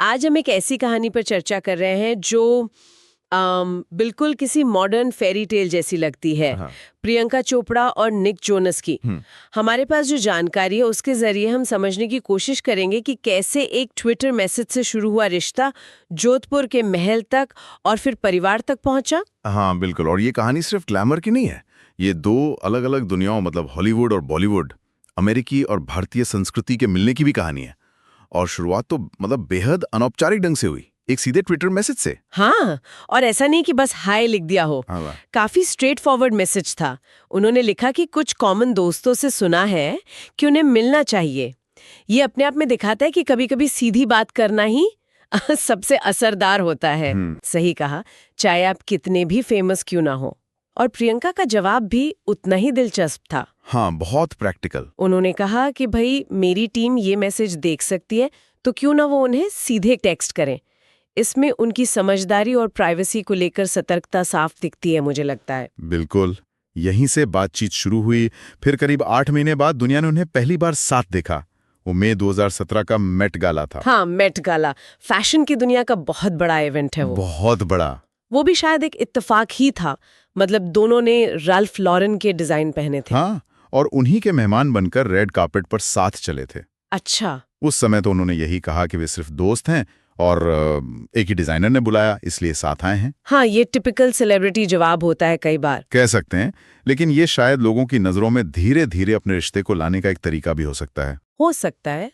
आज हम एक ऐसी कहानी पर चर्चा कर रहे हैं जो बिल्कुल किसी मॉडर्न फेरी टेल जैसी लगती है। हाँ। प्रियंका चोपड़ा और निक जोनस की। हमारे पास जो जानकारी है उसके जरिए हम समझने की कोशिश करेंगे कि कैसे एक ट्विटर मैसेज से शुरू हुआ रिश्ता जोधपुर के महल तक और फिर परिवार तक पहुंचा। हाँ बिल्कुल। और ये कहानी सिर्फ ग्लैमर की नहीं है, ये दो अलग अलग दुनियाओं मतलब हॉलीवुड और बॉलीवुड, अमेरिकी और भारतीय संस्कृति के मिलने की भी कहानी है। और शुरुआत तो मतलब बेहद अनौपचारिक ढंग से हुई, एक सीधे ट्विटर मैसेज से। हाँ, और ऐसा नहीं कि बस हाय लिख दिया हो। हाँ, काफी स्ट्रेट फॉरवर्ड मैसेज था। उन्होंने लिखा कि कुछ कॉमन दोस्तों से सुना है कि उन्हें मिलना चाहिए। ये अपने आप में दिखाता है कि कभी-कभी सीधी बात करना ही सबसे असरदार होता है। सही कहा, चाहे आप कितने भी फेमस क्यों ना हो। और प्रियंका का जवाब भी उतना ही दिलचस्प था। हाँ, बहुत प्रैक्टिकल। उन्होंने कहा कि भाई मेरी टीम ये मैसेज देख सकती है तो क्यों ना वो उन्हें सीधे टेक्स्ट करें। इसमें उनकी समझदारी और प्राइवेसी को लेकर सतर्कता साफ दिखती है, मुझे लगता है। बिल्कुल, यहीं से बातचीत शुरू हुई। फिर करीब 8 महीने बाद दुनिया ने उन्हें पहली बार साथ देखा। वो मई 2017 का मेट गाला था। हाँ, मेट गाला फैशन की दुनिया का बहुत बड़ा इवेंट है। वो बहुत बड़ा। वो भी शायद एक इत्तेफाक ही था। मतलब दोनों ने राल्फ लॉरेन के डिजाइन पहने थे। हाँ, और उन्हीं के मेहमान बनकर रेड कार्पेट पर साथ चले थे। अच्छा। उस समय तो उन्होंने यही कहा कि वे सिर्फ दोस्त हैं और एक ही डिजाइनर ने बुलाया इसलिए साथ आए हैं। हाँ, ये टिपिकल सेलिब्रिटी जवाब होता है कई बार। कह सकते हैं, लेकिन ये शायद लोगों की नजरों में धीरे धीरे अपने रिश्ते को लाने का एक तरीका भी हो सकता है। हो सकता है।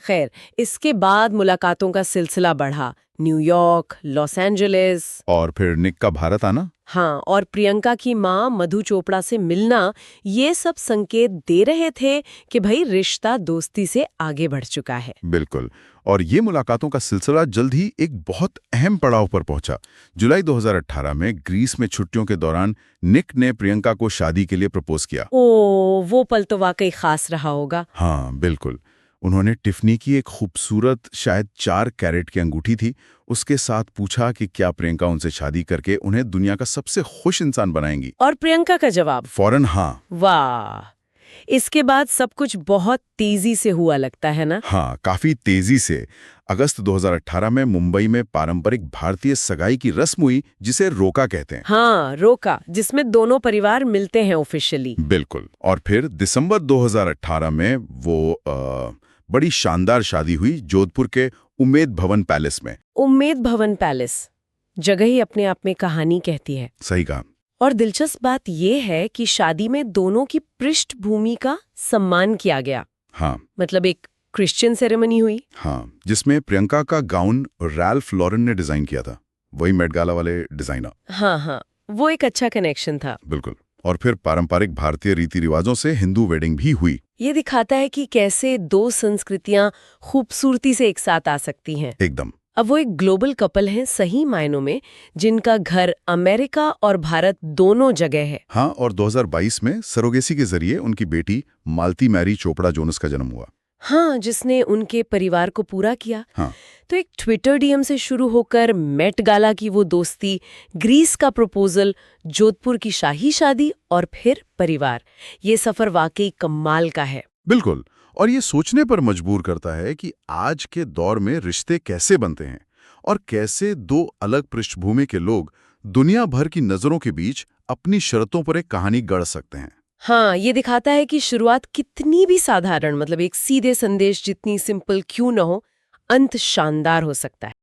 खैर, इसके बाद मुलाकातों का सिलसिला बढ़ा। न्यूयॉर्क, लॉस एंजलिस और फिर निक का भारत आना। हाँ, और प्रियंका की माँ मधु चोपड़ा से मिलना, ये सब संकेत दे रहे थे कि भाई रिश्ता दोस्ती से आगे बढ़ चुका है। बिल्कुल। और ये मुलाकातों का सिलसिला जल्द ही एक बहुत अहम पड़ाव पर पहुंचा। जुलाई 2018 में ग्रीस में छुट्टियों के दौरान निक ने प्रियंका को शादी के लिए प्रपोज किया। ओ, वो पल तो वाकई खास रहा होगा। हाँ बिल्कुल। उन्होंने टिफनी की एक खूबसूरत शायद 4 कैरेट की अंगूठी थी, उसके साथ पूछा कि क्या प्रियंका उनसे शादी करके उन्हें दुनिया का सबसे खुश इंसान बनाएंगी। और प्रियंका का जवाब फौरन हाँ। वाह, इसके बाद सब कुछ बहुत तेजी से हुआ लगता है ना। हाँ, काफी तेजी से। अगस्त 2018 में मुंबई में पारंपरिक भारतीय सगाई की रस्म हुई, जिसे रोका कहते हैं। हाँ, रोका, जिसमें दोनों परिवार मिलते हैं ऑफिशियली। बिल्कुल। और फिर दिसंबर 2018 में वो बड़ी शानदार शादी हुई जोधपुर के उम्मेद भवन पैलेस में। उम्मेद भवन पैलेस जगह ही अपने आप में कहानी कहती है। सही कहा। और दिलचस्प बात यह है कि शादी में दोनों की पृष्ठभूमि का सम्मान किया गया। हाँ। मतलब एक क्रिश्चियन सेरेमनी हुई। हाँ, जिसमें प्रियंका का गाउन राल्फ लॉरेन ने डिजाइन किया था, वही मेट गाला वाले डिजाइनर। हाँ, वो एक अच्छा कनेक्शन था। बिल्कुल। और फिर पारंपरिक भारतीय रीति रिवाजों से हिंदू वेडिंग भी हुई। ये दिखाता है कि कैसे दो संस्कृतियां खूबसूरती से एक साथ आ सकती हैं। एकदम। अब वो एक ग्लोबल कपल हैं सही मायनों में, जिनका घर अमेरिका और भारत दोनों जगह है। हाँ, और 2022 में सरोगेसी के जरिए उनकी बेटी मालती मैरी चोपड़ा जोनस का जन्म हुआ। हाँ, जिसने उनके परिवार को पूरा किया। हाँ। तो एक ट्विटर डीएम से शुरू होकर मेट गाला की वो दोस्ती, ग्रीस का प्रपोजल, जोधपुर की शाही शादी और फिर परिवार, ये सफर वाकई कमाल का है। बिल्कुल। और ये सोचने पर मजबूर करता है कि आज के दौर में रिश्ते कैसे बनते हैं और कैसे दो अलग पृष्ठभूमि के लोग दुनिया भर की नजरों के बीच अपनी शर्तों पर एक कहानी गढ़ सकते हैं। हाँ, ये दिखाता है कि शुरुआत कितनी भी साधारण, मतलब एक सीधे संदेश जितनी सिंपल क्यों न हो, अंत शानदार हो सकता है।